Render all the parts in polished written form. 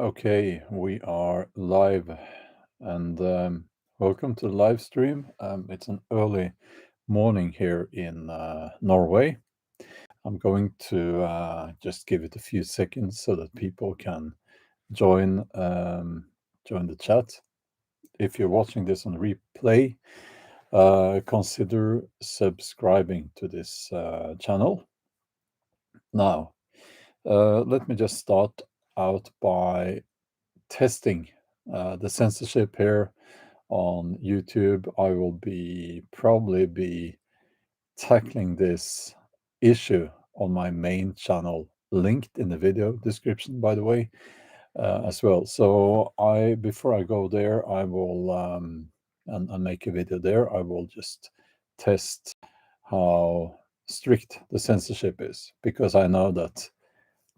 Okay, we are live and welcome to the live stream. It's an early morning here in Norway. I'm going to just give it a few seconds so that people can join join the chat. If you're watching this on replay, consider subscribing to this channel. Now, let me just start out by testing the censorship here on YouTube. I will probably be tackling this issue on my main channel, linked in the video description, by the way, as well. So before I go there, I will and make a video there. I will just test how strict the censorship is, because I know that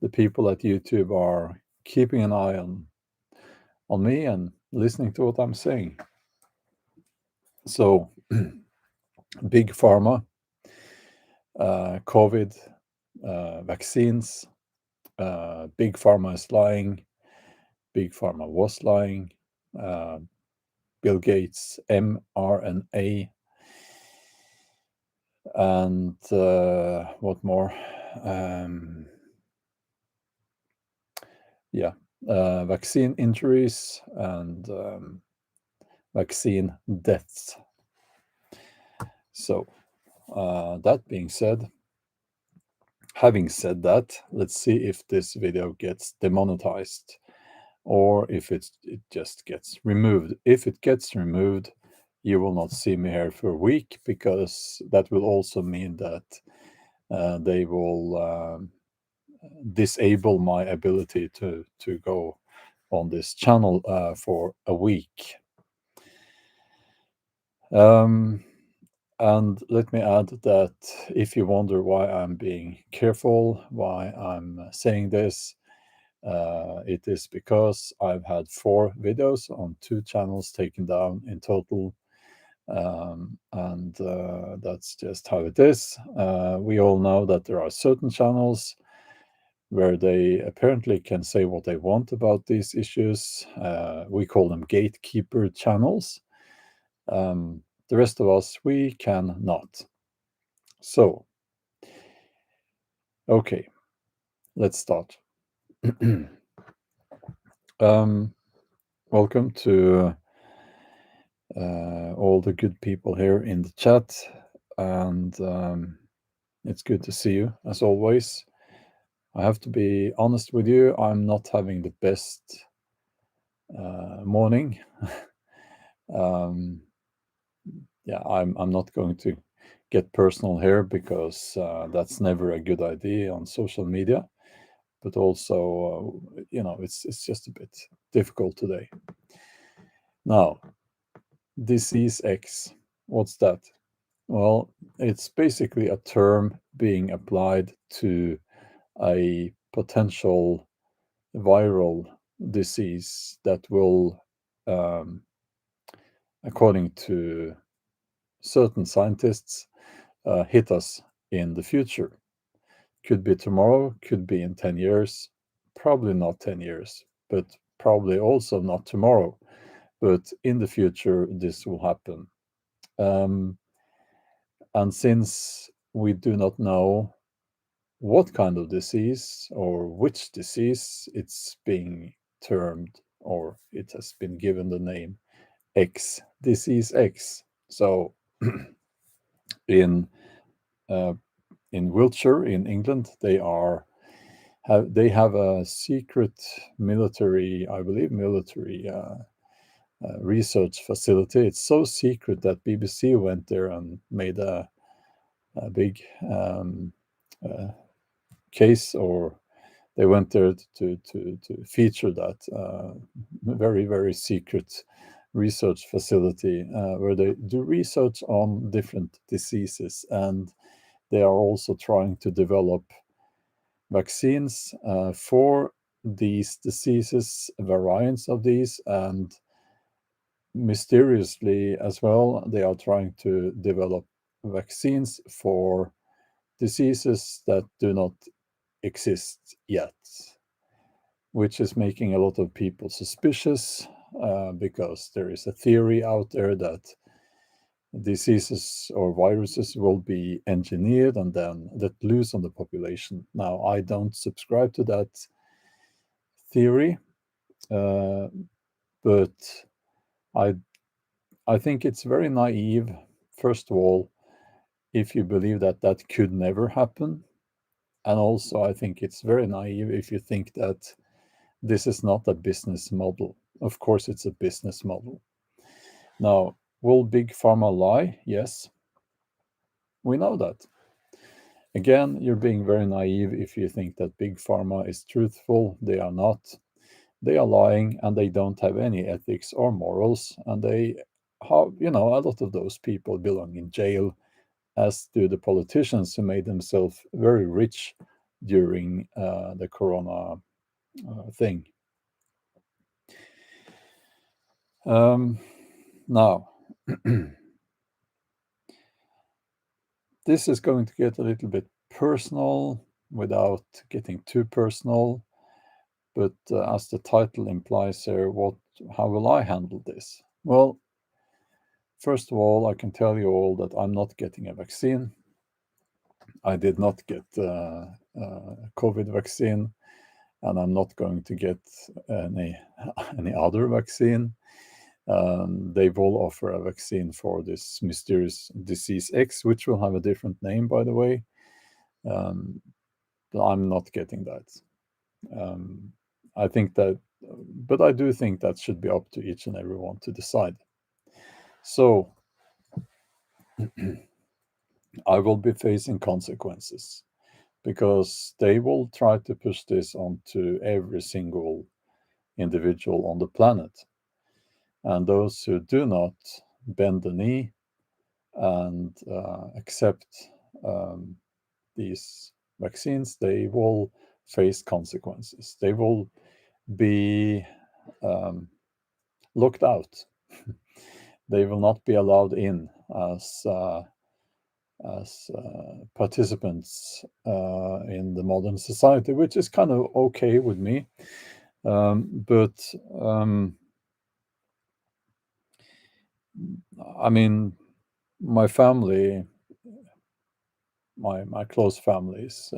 the people at YouTube are keeping an eye on me and listening to what I'm saying. So, big pharma, COVID, vaccines, big pharma is lying, big pharma was lying, Bill Gates, mRNA, and what more? Vaccine injuries and vaccine deaths. So, that being said, having said that, let's see if this video gets demonetized or if it just gets removed. If it gets removed, you will not see me here for a week, because that will also mean that they will disable my ability to go on this channel for a week. And let me add that if you wonder why I'm being careful, why I'm saying this, it is because I've had 4 videos on 2 channels taken down in total. And that's just how it is. We all know that there are certain channels where they apparently can say what they want about these issues. We call them gatekeeper channels. The rest of us, we can not. So, okay, let's start. Welcome to all the good people here in the chat, and it's good to see you as always. I have to be honest with you, I'm not having the best morning. I'm not going to get personal here, because that's never a good idea on social media. But also, it's just a bit difficult today. Now, disease X, what's that? Well, it's basically a term being applied to a potential viral disease that will, according to certain scientists, hit us in the future. Could be tomorrow, could be in 10 years, probably not 10 years, but probably also not tomorrow. But in the future, this will happen. And since we do not know what kind of disease or which disease, it's being termed, or it has been given the name X, disease X. So in Wiltshire in England, they have a secret military, I believe, research facility. It's so secret that BBC went there and made a big case, or they went there to feature that very, very secret research facility where they do research on different diseases, and they are also trying to develop vaccines for these diseases, variants of these, and mysteriously as well, they are trying to develop vaccines for diseases that do not exist yet. which is making a lot of people suspicious because there is a theory out there that diseases or viruses will be engineered and then let loose on the population. Now, I don't subscribe to that theory, but I I think it's very naive, first of all, if you believe that that could never happen. And also, I think it's very naive if you think that this is not a business model. Of course, it's a business model. Now, will Big Pharma lie? Yes, we know that. Again, you're being very naive if you think that Big Pharma is truthful. They are not. They are lying and they don't have any ethics or morals. And they have, a lot of those people belong in jail, as do the politicians who made themselves very rich during the corona thing. Now, this is going to get a little bit personal without getting too personal. But as the title implies here, how will I handle this? Well, first of all, I can tell you all that I'm not getting a vaccine. I did not get COVID vaccine, and I'm not going to get any any other vaccine. They will offer a vaccine for this mysterious disease X, which will have a different name, by the way. But I'm not getting that. I think that, but I do think that should be up to each and everyone to decide. So I will be facing consequences because they will try to push this onto every single individual on the planet. And those who do not bend the knee and accept these vaccines, they will face consequences. They will be looked out. They will not be allowed in as participants in the modern society, which is kind of okay with me. But I mean, my family, my close family is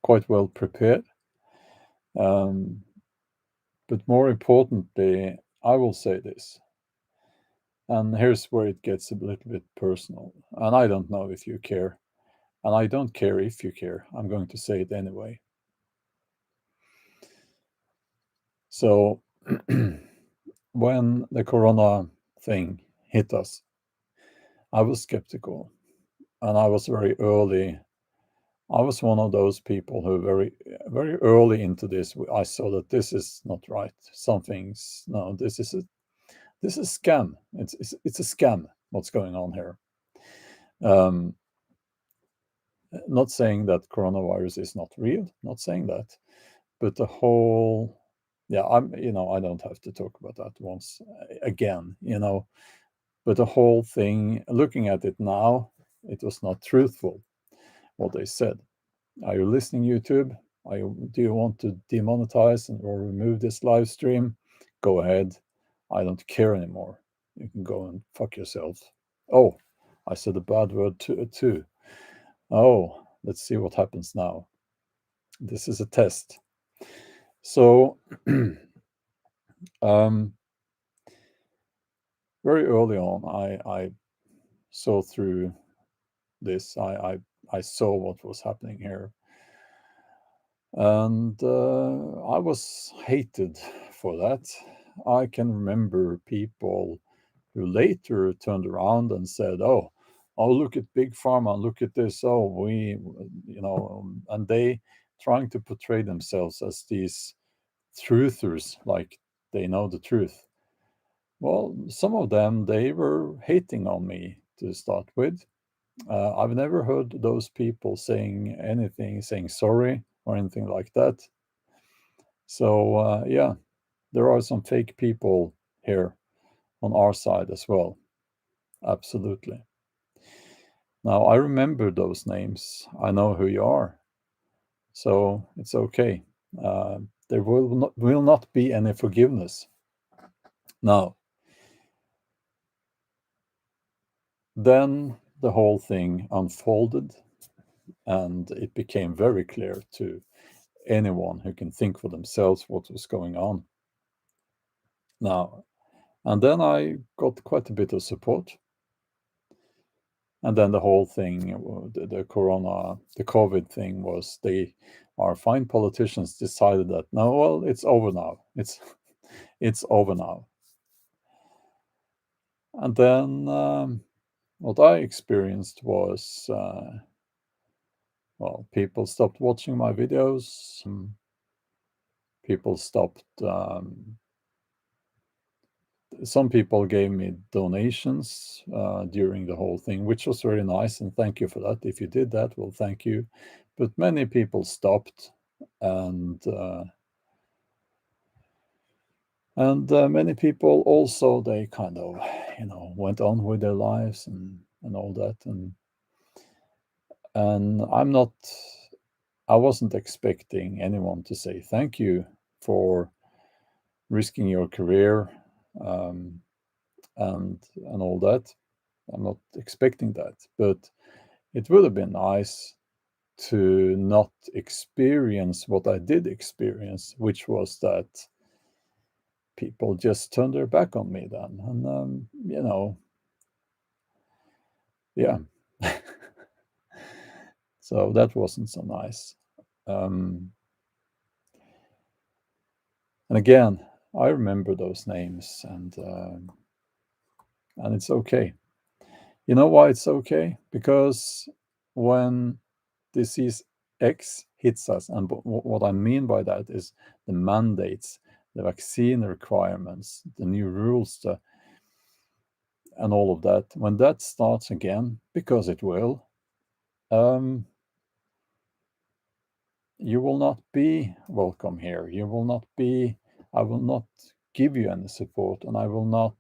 quite well prepared. But more importantly, I will say this, and here's where it gets a little bit personal. And I don't know if you care, and I don't care if you care. I'm going to say it anyway. So, when the corona thing hit us, I was skeptical, and I was very early. I was one of those people who very early into this, I saw that this is not right. Something's no, this is scam. It's a scam. What's going on here? Um, Not saying that coronavirus is not real. Not saying that, but the whole, yeah, I don't have to talk about that once again. But the whole thing, looking at it now, it was not truthful what they said. Are you listening, YouTube? Do you want to demonetize or remove this live stream? Go ahead. I don't care anymore. You can go and fuck yourself. Oh, I said a bad word too. Oh, let's see what happens now. This is a test. So, um, very early on, I saw through this. I saw what was happening here, and I was hated for that. I can remember people who later turned around and said, oh, look at Big Pharma, look at this. Oh, and they trying to portray themselves as these truthers, like they know the truth. Well, some of them, they were hating on me to start with. I've never heard those people saying anything, saying sorry or anything like that. So, yeah, there are some fake people here on our side as well. Absolutely. Now, I remember those names. I know who you are. So it's okay. there will not be any forgiveness. Now, then the whole thing unfolded, and it became very clear to anyone who can think for themselves what was going on. Now, and then I got quite a bit of support. And then the whole thing, the COVID thing was our fine politicians decided that, no, well, it's over now. It's over now. And then what I experienced was, well, people stopped watching my videos. People stopped. Some people gave me donations during the whole thing, which was very nice, and thank you for that. If you did that, well, thank you. But many people stopped, and many people also, they kind of, went on with their lives and all that, and I wasn't expecting anyone to say thank you for risking your career, um, and all that. I'm not expecting that, but it would have been nice to not experience what I did experience, which was that people just turned their back on me then. And, yeah. So that wasn't so nice. And again, I remember those names, and it's okay. You know why it's okay? Because when disease X hits us, and what I mean by that is the mandates, the vaccine requirements, the new rules, and all of that. When that starts again, because it will, um, you will not be welcome here. You will not be. I will not give you any support, and I will not.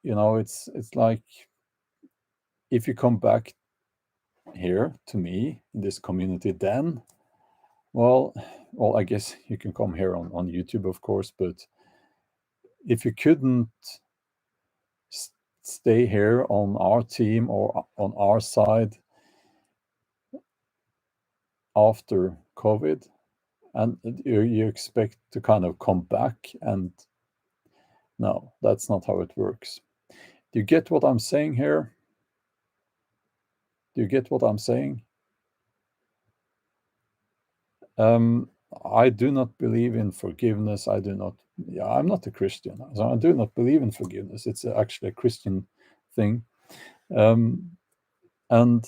It's like if you come back here to me in this community, then well, I guess you can come here on YouTube, of course, but if you couldn't stay here on our team or on our side after COVID, and you expect to kind of come back, and no, that's not how it works. Do you get what I'm saying here? Do you get what I'm saying? I do not believe in forgiveness. I'm not a Christian, so I do not believe in forgiveness. It's actually a Christian thing. Um, and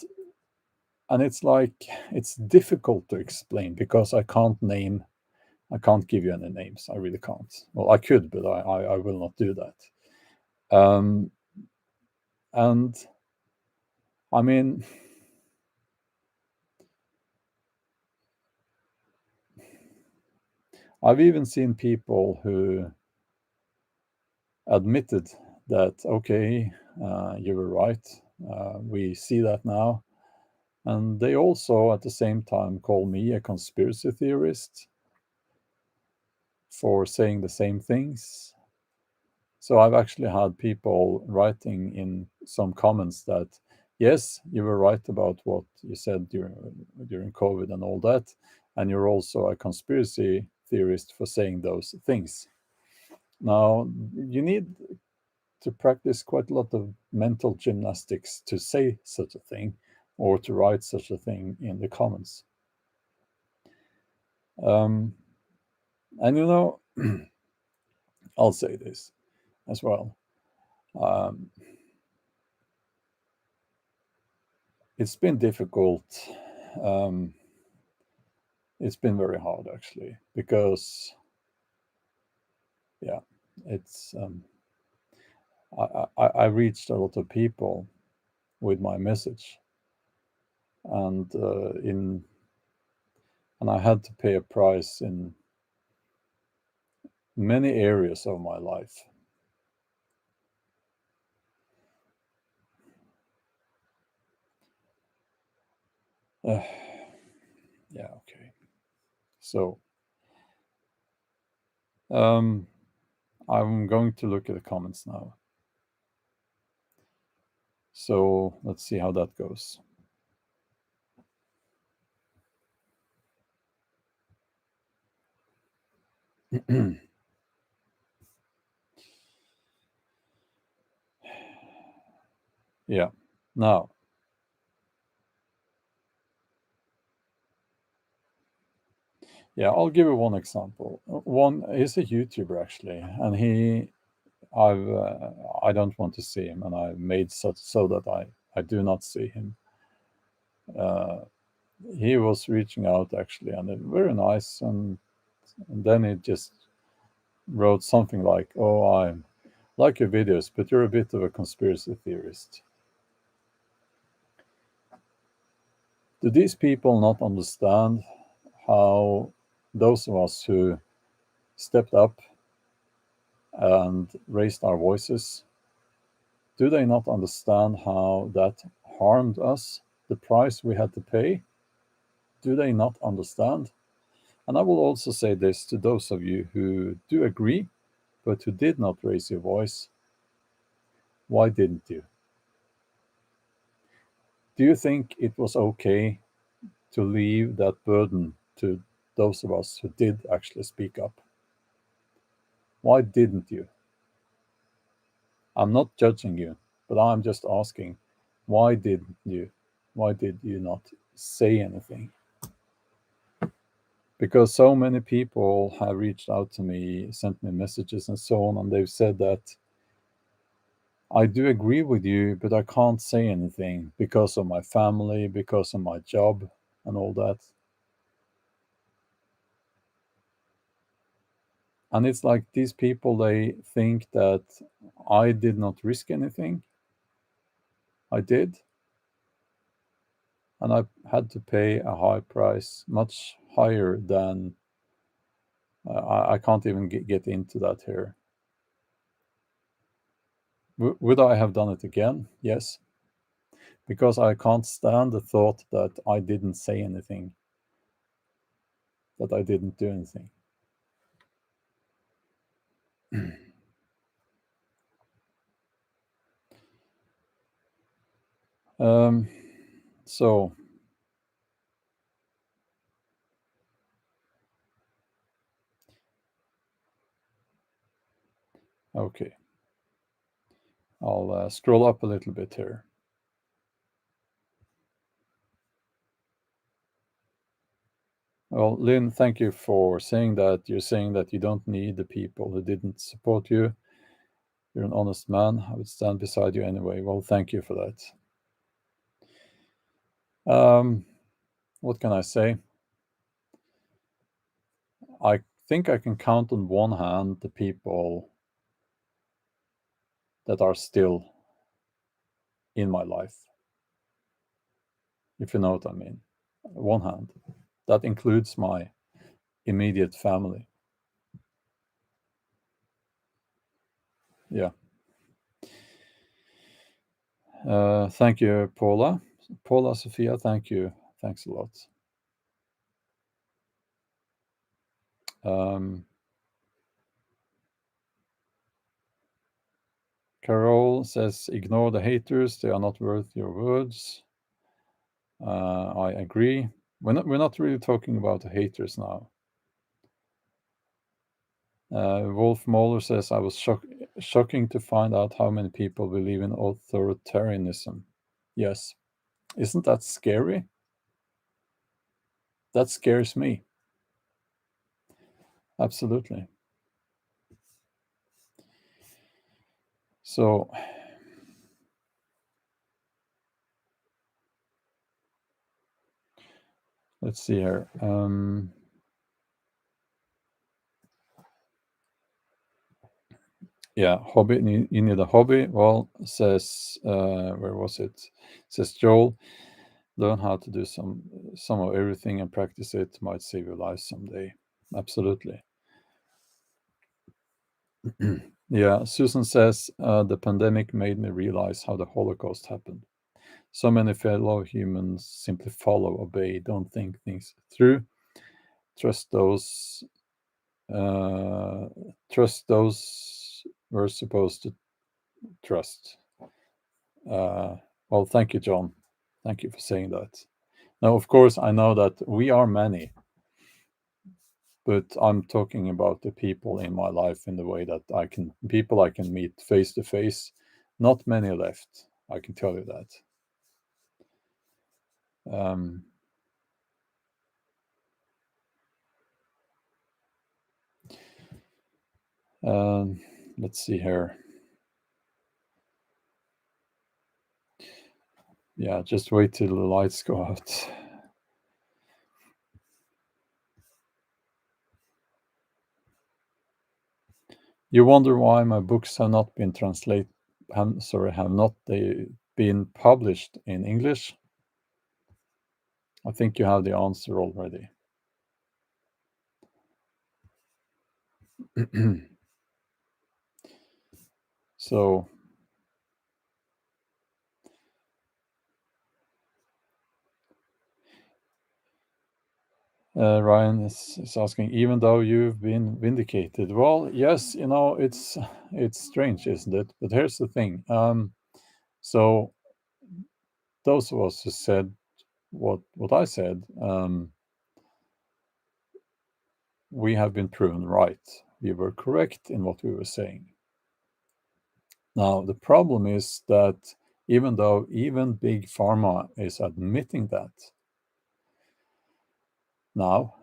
it's like, it's difficult to explain because I can't give you any names. I really can't. Well, I could, but I will not do that. And I mean, I've even seen people who admitted that, okay, you were right. We see that now. And they also, at the same time, call me a conspiracy theorist for saying the same things. So I've actually had people writing in some comments that, yes, you were right about what you said during COVID and all that, and you're also a conspiracy theorist for saying those things. Now, you need to practice quite a lot of mental gymnastics to say such a thing or to write such a thing in the comments. Um, and I'll say this as well. Um, it's been difficult. Um, it's been very hard actually because, yeah, it's I reached a lot of people with my message, and I had to pay a price in many areas of my life. Yeah, okay. So I'm going to look at the comments now. So let's see how that goes. Yeah. Now, yeah, I'll give you one example. One is a YouTuber actually, and I don't want to see him, and I made such so that I do not see him. Uh, he was reaching out actually, and it very nice, and then he just wrote something like, "Oh, I like your videos, but you're a bit of a conspiracy theorist." Do these people not understand how those of us who stepped up and raised our voices, do they not understand how that harmed us, the price we had to pay? Do they not understand? And I will also say this to those of you who do agree, but who did not raise your voice. Why didn't you? Do you think it was okay to leave that burden to those of us who did actually speak up? Why didn't you? I'm not judging you, but I'm just asking, why didn't you? Why did you not say anything? Because so many people have reached out to me, sent me messages and so on, and they've said that I do agree with you, but I can't say anything because of my family, because of my job, and all that. And it's like these people, they think that I did not risk anything. I did. And I had to pay a high price, much higher than I can't even get into that here. Would I have done it again? Yes, because I can't stand the thought that I didn't say anything, that I didn't do anything. Um, so, okay, I'll scroll up a little bit here. Well, Lynn, thank you for saying that. You're saying that you don't need the people who didn't support you. You're an honest man. I would stand beside you anyway. Well, thank you for that. What can I say? I think I can count on one hand the people that are still in my life, if you know what I mean. One hand. That includes my immediate family. Yeah. Thank you, Paula. Paula Sophia, thank you. Thanks a lot. Um, Carol says, ignore the haters. They are not worth your words. I agree. We're not really talking about the haters now. Wolf Moller says, I was shocking to find out how many people believe in authoritarianism. Yes. Isn't that scary? That scares me. Absolutely. So, let's see here. Yeah, hobby. You need a hobby. Well, says where was it? Says Joel. Learn how to do some of everything and practice it. Might save your life someday. Absolutely. Yeah, Susan says the pandemic made me realize how the Holocaust happened. So many fellow humans simply follow, obey, don't think things through. trust those uh, trust those we're supposed to trust. Uh, well, thank you, John. Thank you for saying that. Now, of course, I know that we are many, but I'm talking about the people in my life in the way that people I can meet face to face. Not many left, I can tell you that. Um, um, let's see here. Yeah, just wait till the lights go out. You wonder why my books have not been translated. Have not they been published in English? I think you have the answer already. So, Ryan is asking, even though you've been vindicated. Well, yes, it's strange, isn't it? But here's the thing. So those of us who said what I said, we have been proven right. We were correct in what we were saying. Now, the problem is that even though even big pharma is admitting that now,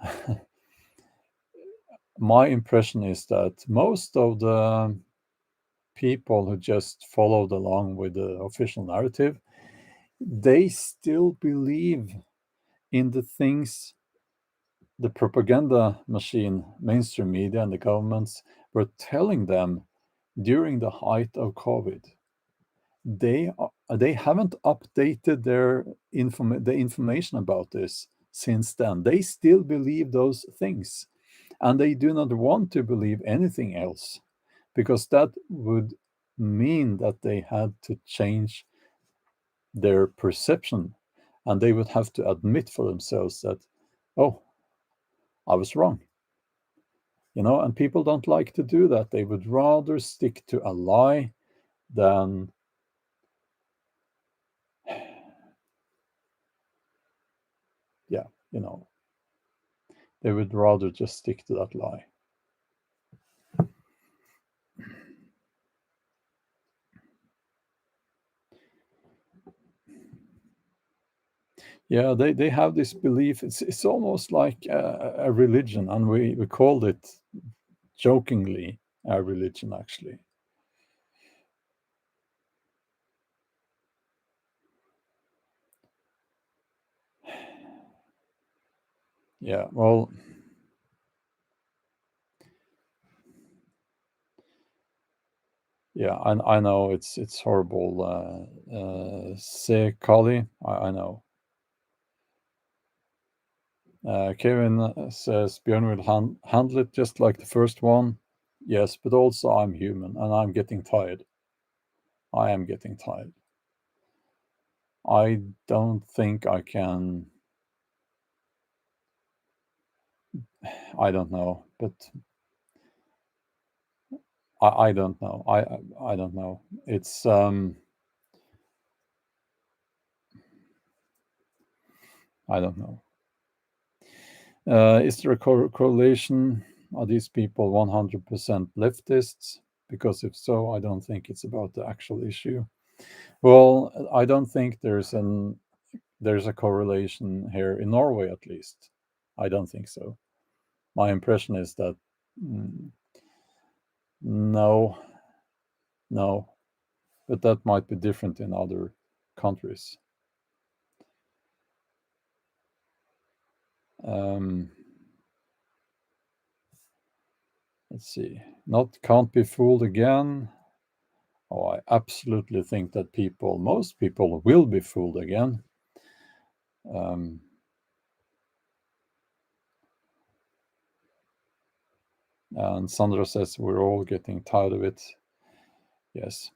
my impression is that most of the people who just followed along with the official narrative, they still believe in the things the propaganda machine, mainstream media, and the governments were telling them during the height of COVID. They haven't updated the information about this since then. They still believe those things, and they do not want to believe anything else, because that would mean that they had to change their perception, and they would have to admit for themselves that, oh, I was wrong. And people don't like to do that. They would rather stick to a lie than, yeah, you know, they would rather just stick to that lie. Yeah, they have this belief. It's almost like a religion, and we called it jokingly a religion, actually. Yeah, well, yeah, I know it's horrible. Se Kali, I know. Kevin says Bjorn will handle it just like the first one. Yes, but also I'm human and I'm getting tired. I am getting tired. I don't think I can. I don't know, but I don't know. I don't know. It's I don't know. Is there a correlation? Are these people 100% leftists? Because if so, I don't think it's about the actual issue. Well, I don't think there's a correlation here in Norway, at least. I don't think so. My impression is that mm, no, no, but that might be different in other countries. Um, let's see. Not can't be fooled again. Oh, I absolutely think that most people will be fooled again. Um, and Sandra says we're all getting tired of it. Yes.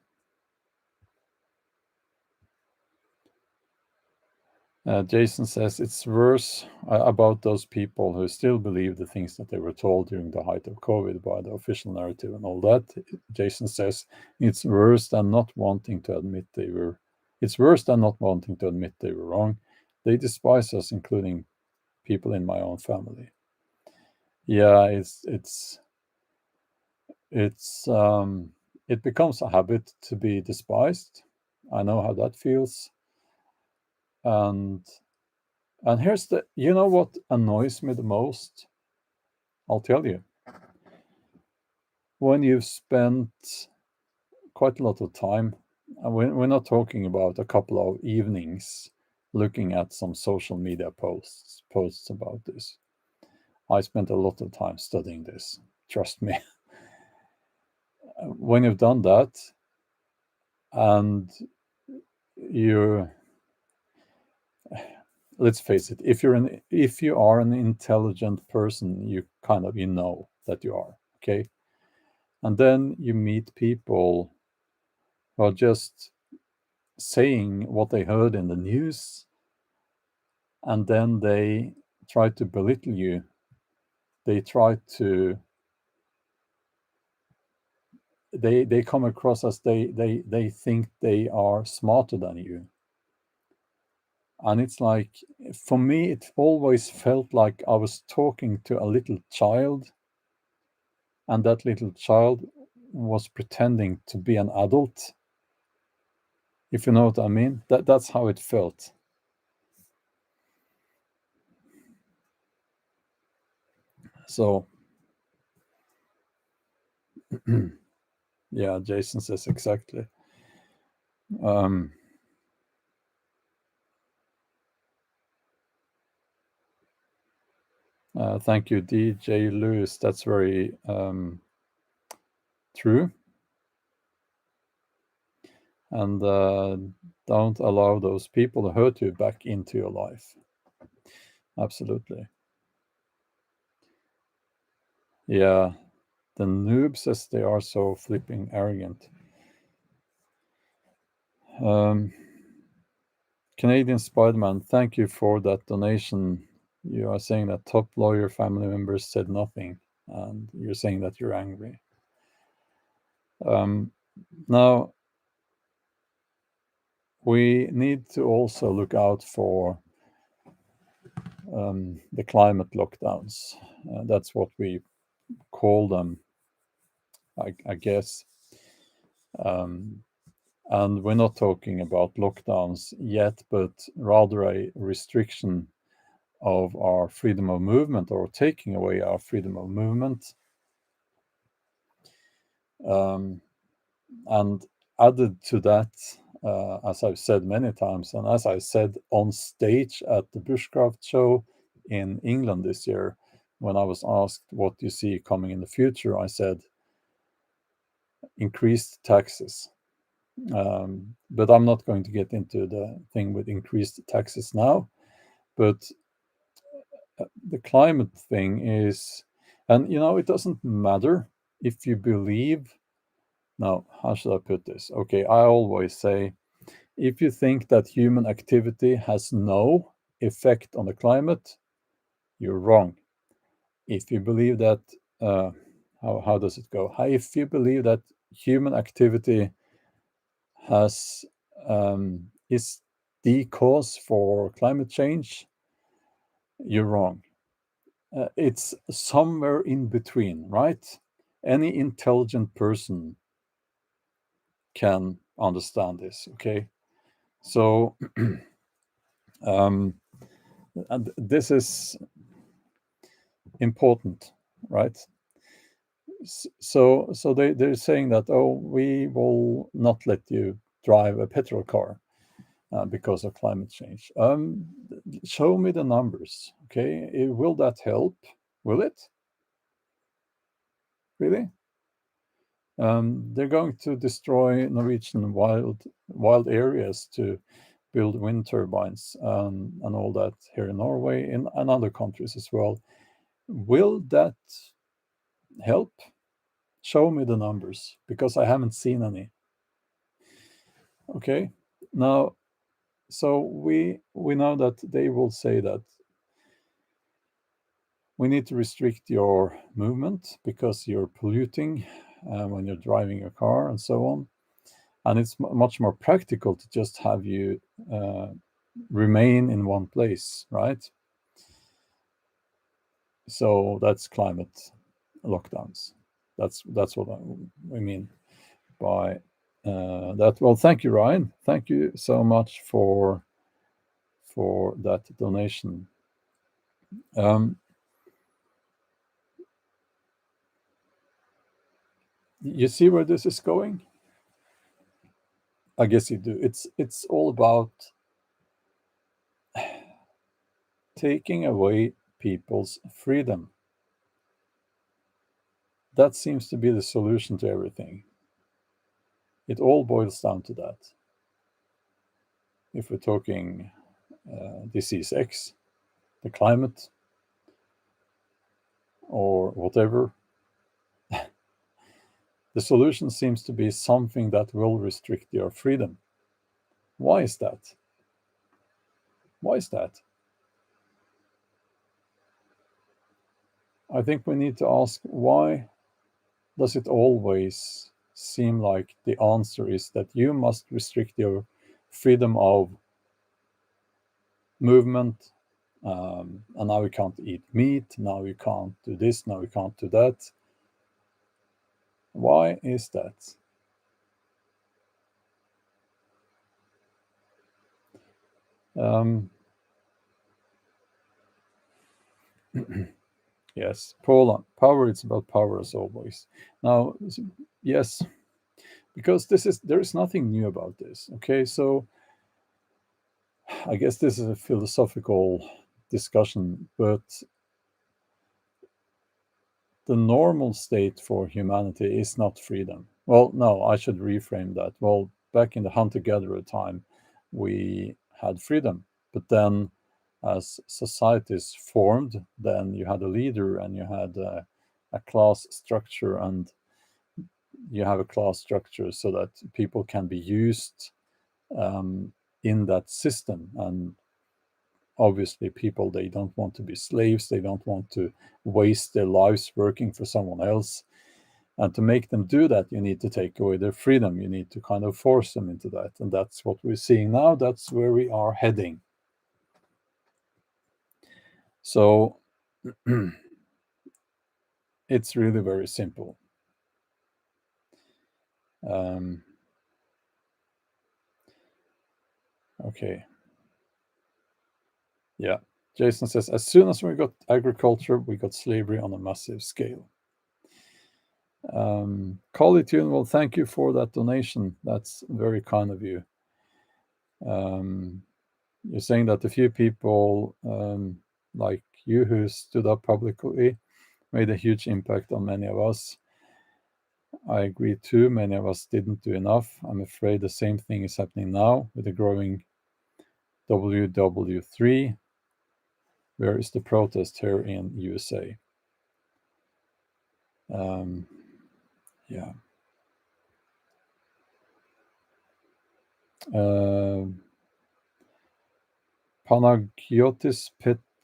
Jason says it's worse about those people who still believe the things that they were told during the height of COVID by the official narrative and all that. Jason says it's worse than not wanting to admit they were. It's worse than not wanting to admit they were wrong. They despise us, including people in my own family. Yeah, it becomes a habit to be despised. I know how that feels, and here's the, you know what annoys me the most? I'll tell you. When you've spent quite a lot of time, and we're not talking about a couple of evenings looking at some social media posts about this. I spent a lot of time studying this, trust me. When you've done that, and you, let's face it, if you are an intelligent person, you kind of, you know that you are, okay? And then you meet people who are just saying what they heard in the news, and then they try to belittle you. They try to, they come across as they think they are smarter than you. And it's like, for me, it always felt like I was talking to a little child, and that little child was pretending to be an adult, if you know what I mean. That's how it felt. So yeah, Jason says exactly. um Thank you, DJ Lewis. That's very true. And don't allow those people to hurt you back into your life. Absolutely. Yeah, the noob says they are so flipping arrogant. um Canadian Spider-Man, thank you for that donation. You are saying that top lawyer family members said nothing, and you're saying that you're angry. Now, we need to also look out for the climate lockdowns. That's what we call them, I guess. Um, and we're not talking about lockdowns yet, but rather a restriction of our freedom of movement, or taking away our freedom of movement. Um, and added to that, as I've said many times, and as I said on stage at the Bushcraft show in England this year, when I was asked what you see coming in the future, I said increased taxes. But I'm not going to get into the thing with increased taxes now. But the climate thing is, and it doesn't matter if you believe. Now, how should I put this? Okay, I always say, if you think that human activity has no effect on the climate, you're wrong. If you believe that, how does it go? If you believe that human activity has is the cause for climate change, you're wrong. It's somewhere in between, right? Any intelligent person can understand this. Okay, so um, and this is important, right? So they're saying that, oh, we will not let you drive a petrol car because of climate change. Show me the numbers, okay? Will that help? Will it really? They're going to destroy Norwegian wild areas to build wind turbines and all that here in Norway and other countries as well. Will that help? Show me the numbers, because I haven't seen any. Okay. Now, So we know that they will say that we need to restrict your movement because you're polluting when you're driving your car and so on. And it's much more practical to just have you remain in one place, right? So that's climate lockdowns. That's what I mean by that. Well, thank you, Ryan. Thank you so much for that donation. Um, you see where this is going? I guess you do. It's all about taking away people's freedom. That seems to be the solution to everything. It all boils down to that. If we're talking disease X, the climate, or whatever, the solution seems to be something that will restrict your freedom. Why is that? Why is that? I think we need to ask, why does it always seem like the answer is that you must restrict your freedom of movement, and now you can't eat meat, now you can't do this, now you can't do that? Why is that? Um, yes, Paula, power, it's about power as always. Now, yes, because there is nothing new about this. Okay, so I guess this is a philosophical discussion, but the normal state for humanity is not freedom. Well, no, I should reframe that. Well, back in the hunter-gatherer time, we had freedom, but then as societies formed, then you had a leader and you had a class structure, and you have a class structure so that people can be used in that system. And obviously people, they don't want to be slaves, they don't want to waste their lives working for someone else, and to make them do that you need to take away their freedom, you need to kind of force them into that, and that's what we're seeing now, that's where we are heading. So it's really very simple. um, okay, yeah, Jason says, as soon as we got agriculture we got slavery on a massive scale. Collie Tune, well, thank you for that donation. That's very kind of you. Um, you're saying that a few people like you who stood up publicly made a huge impact on many of us. I agree too. Many of us didn't do enough. I'm afraid the same thing is happening now with the growing WW3. Where is the protest here in USA? Yeah. Panagiotis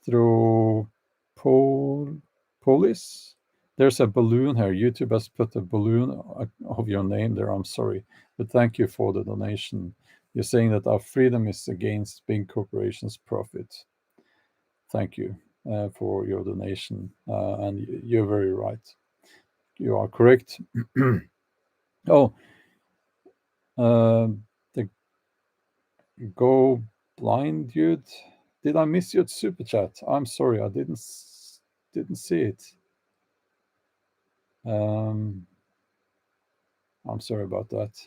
Petropolis. There's a balloon here. YouTube has put a balloon of your name there. I'm sorry, but thank you for the donation. You're saying that our freedom is against big corporations' profit. Thank you for your donation, and you're very right. You are correct. Oh, the Go Blind dude. Did I miss your super chat? I'm sorry, I didn't see it. I'm sorry about that.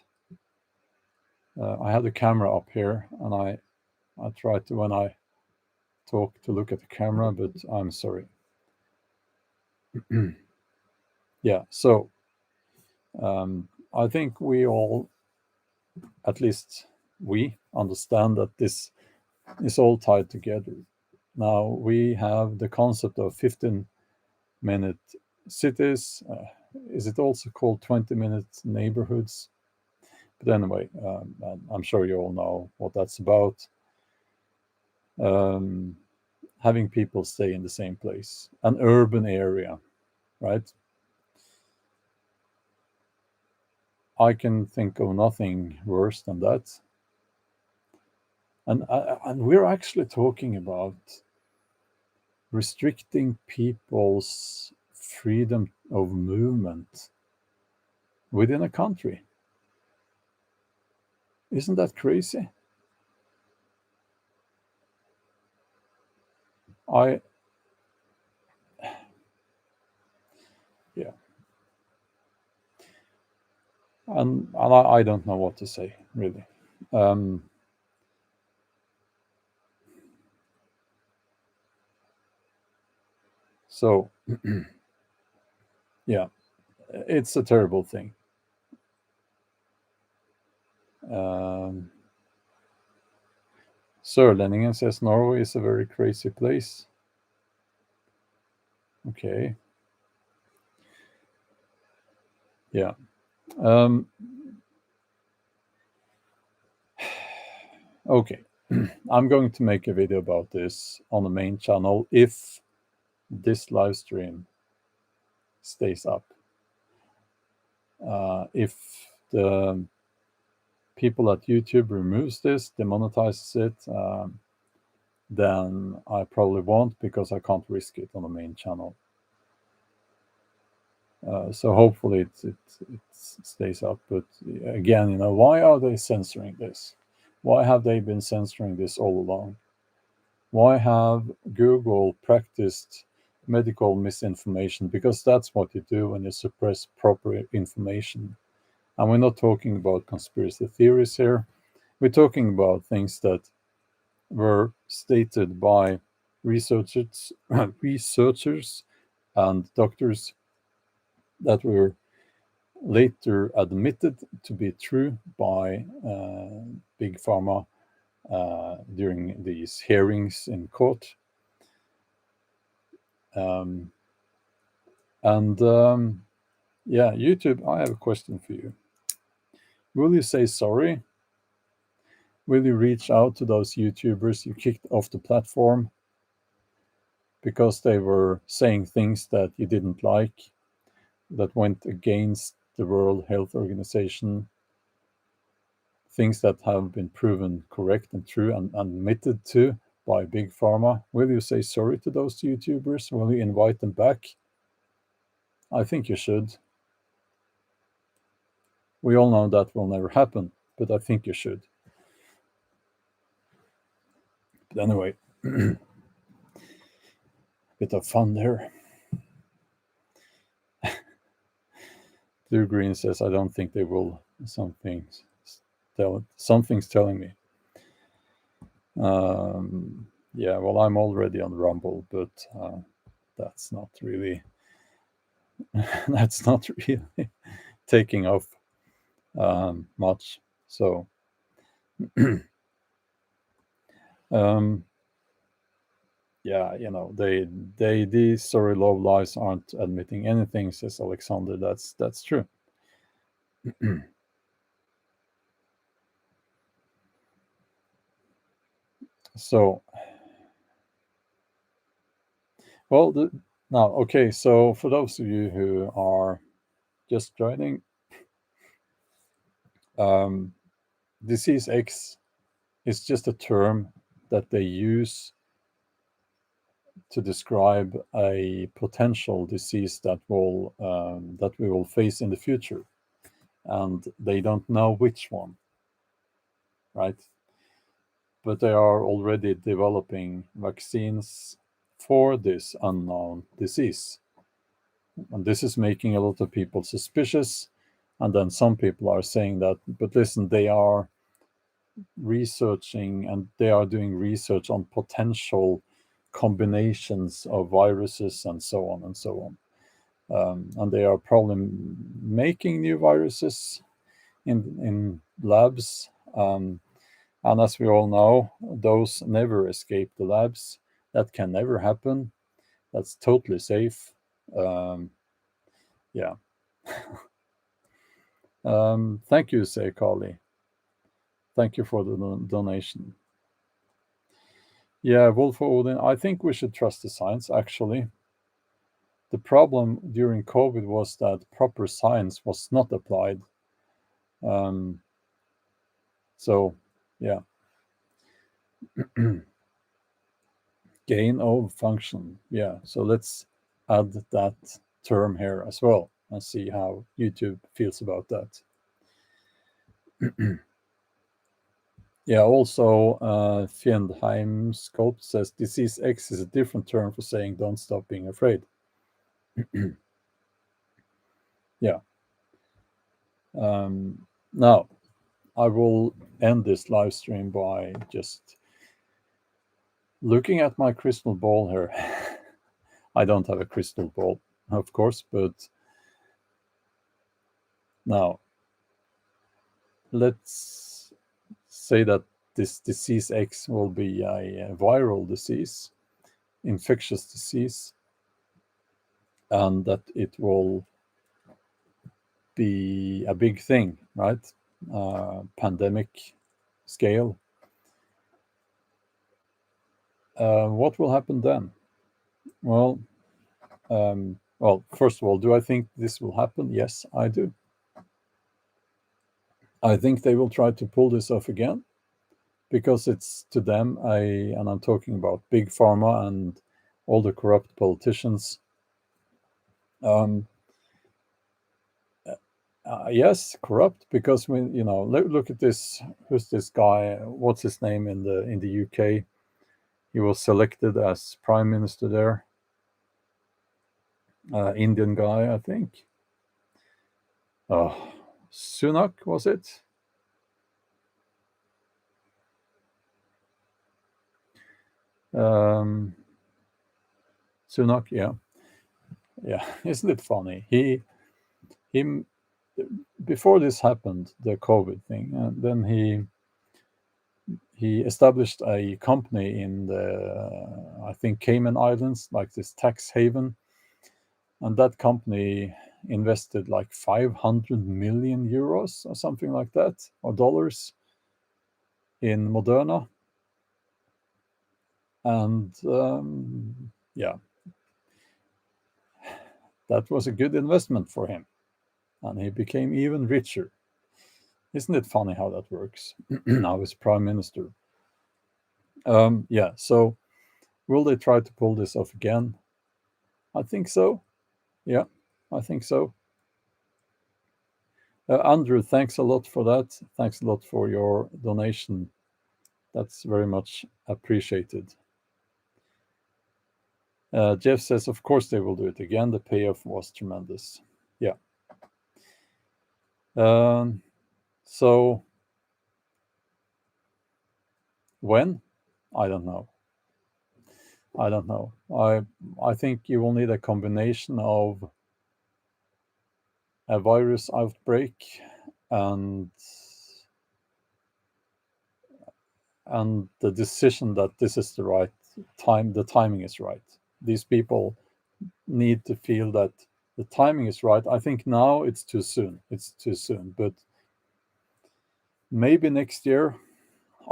I had the camera up here, and I tried to, when I talk, to look at the camera, but I'm sorry. Yeah, so I think we all, at least we, understand that this is all tied together. Now we have the concept of 15-minute cities. Is it also called 20-minute neighborhoods? But anyway, I'm sure you all know what that's about. um, having people stay in the same place, an urban area, right? I can think of nothing worse than that. And we're actually talking about restricting people's freedom of movement within a country. Isn't that crazy? I Yeah, and I don't know what to say really. Um, so yeah, it's a terrible thing. Um, Sørlendingen says Norway is a very crazy place. Okay, yeah. Um, okay, I'm going to make a video about this on the main channel if this live stream stays up. If the people at YouTube removes this, demonetizes it, then I probably won't because I can't risk it on the main channel. So hopefully it stays up. But again, why are they censoring this? Why have they been censoring this all along? Why have Google practiced medical misinformation? Because that's what you do when you suppress proper information. And we're not talking about conspiracy theories here. We're talking about things that were stated by researchers, researchers and doctors that were later admitted to be true by big pharma during these hearings in court. Um, and yeah, YouTube, I have a question for you. Will you say sorry? Will you reach out to those YouTubers you kicked off the platform because they were saying things that you didn't like, that went against the World Health Organization, things that have been proven correct and true and admitted to by big pharma? Will you say sorry to those YouTubers? Will you invite them back? I think you should. We all know that will never happen, but I think you should. But anyway, bit of fun there. Blue Green says, I don't think they will. Something's telling me. Yeah, well, I'm already on Rumble, but that's not really that's not really taking off much. So um, yeah, these sorry low lives aren't admitting anything, says Alexander. That's true. So well, now okay. So for those of you who are just joining, um, disease X is just a term that they use to describe a potential disease that we will face in the future, and they don't know which one, right? But they are already developing vaccines for this unknown disease, and this is making a lot of people suspicious. And then some people are saying that, but listen, they are researching and they are doing research on potential combinations of viruses and so on and so on. And they are probably making new viruses in labs. And as we all know, those never escape the labs. That can never happen. That's totally safe. Um, yeah. Thank you, Say Kali. Thank you for the donation. Yeah, Wolf Odin. I think we should trust the science. Actually, the problem during COVID was that proper science was not applied. Um, so, yeah, gain of function. Yeah, so let's add that term here as well and see how YouTube feels about that. Yeah, also, Fjendheim Scope says disease X is a different term for saying don't stop being afraid. Yeah. Now, I will end this live stream by just looking at my crystal ball here. I don't have a crystal ball, of course, but now let's say that this disease X will be a viral disease, infectious disease, and that it will be a big thing, right? Pandemic scale. What will happen then? Well, first of all, do I think this will happen? Yes, I do. I think they will try to pull this off again because it's to them, and I'm talking about big pharma and all the corrupt politicians. Um, yes, corrupt because look at this. Who's this guy? What's his name in the UK? He was selected as prime minister there. Indian guy, I think. Oh, Sunak was it? Um, Sunak, yeah, yeah. Isn't it funny? He before this happened, the COVID thing, and then he established a company in the I think Cayman Islands, like this tax haven, and that company invested like 500 million euros or something like that, or dollars, in Moderna, and yeah, that was a good investment for him, and he became even richer. Isn't it funny how that works? Now he's prime minister. Yeah, so will they try to pull this off again? I think so. Yeah, I think so. Andrew, thanks a lot for that. Thanks a lot for your donation. That's very much appreciated. Jeff says, of course they will do it again. The payoff was tremendous. Yeah. So when? I don't know. I don't know. I think you will need a combination of a virus outbreak and the decision that this is the right time, the timing is right. These people need to feel that the timing is right. I think now it's too soon. It's too soon, but maybe next year.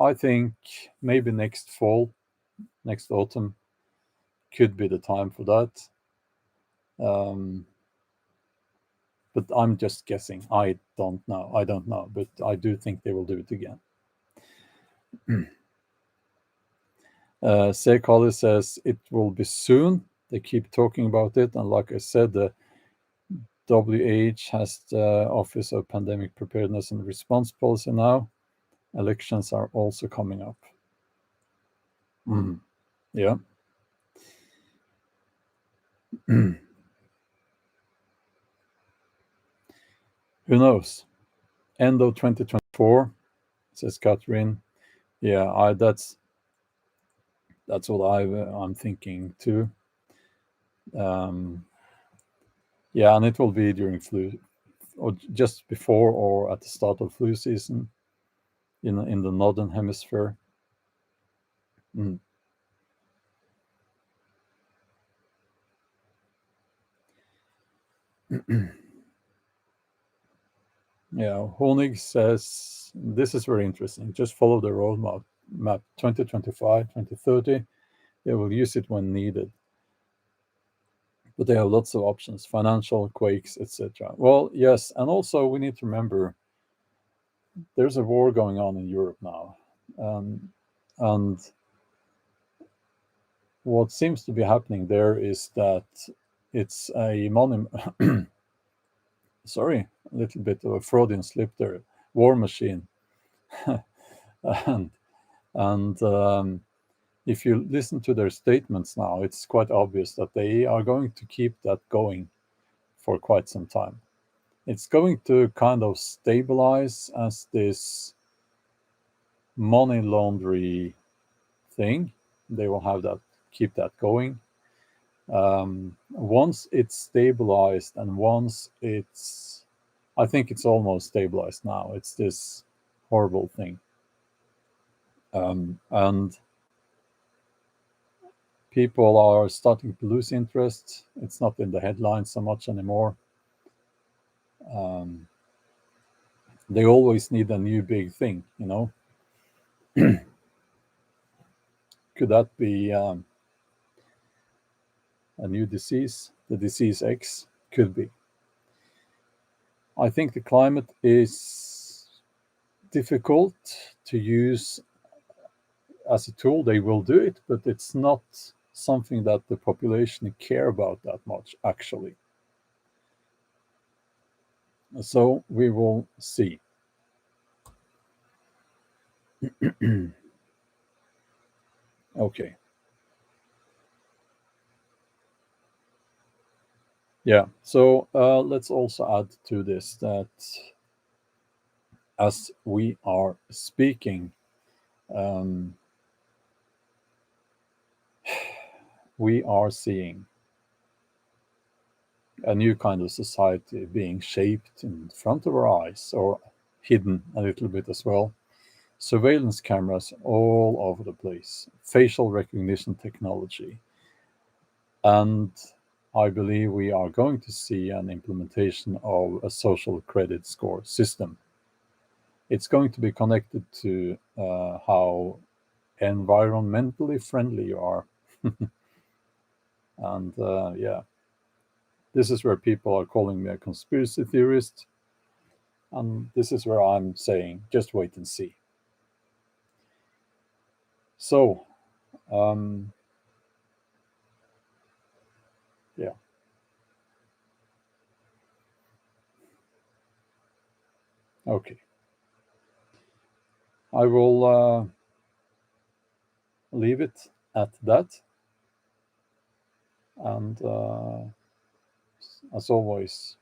I think maybe next fall, next autumn could be the time for that. Um, but I'm just guessing. I don't know. I don't know, but I do think they will do it again. Sekali says it will be soon. They keep talking about it, and like I said, the WH has the Office of Pandemic Preparedness and Response Policy now. Elections are also coming up. Yeah. Who knows? End of 2024, says Catherine. Yeah, that's what I'm thinking too. Yeah, and it will be during flu, or just before or at the start of flu season in the northern hemisphere. Mm. Yeah, Honig says this is very interesting. Just follow the roadmap. map 2025, 2030. They will use it when needed. But they have lots of options, financial, quakes, etc. Well, yes, and also we need to remember there's a war going on in Europe now. And what seems to be happening there is that it's a sorry, a little bit of a Freudian slip there, war machine. and and if you listen to their statements now, it's quite obvious that they are going to keep that going for quite some time. It's going to kind of stabilize as this money laundry thing. They will have that, keep that going. Once it's stabilized, and once it's, I think it's almost stabilized now. It's this horrible thing, and people are starting to lose interest. It's not in the headlines so much anymore. Um, they always need a new big thing, you know. Could that be a new disease? The disease X could be. I think the climate is difficult to use as a tool. They will do it, but it's not something that the population care about that much, actually. So we will see. Okay. Yeah. So let's also add to this that as we are speaking, um, we are seeing a new kind of society being shaped in front of our eyes, or hidden a little bit as well. Surveillance cameras all over the place, facial recognition technology. And I believe we are going to see an implementation of a social credit score system. It's going to be connected to how environmentally friendly you are. And yeah, this is where people are calling me a conspiracy theorist. And this is where I'm saying, just wait and see. So, um, yeah, okay. I will leave it at that. And as always,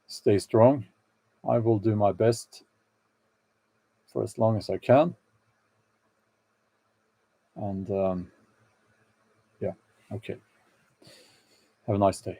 stay strong. I will do my best for as long as I can. And yeah, okay. Have a nice day.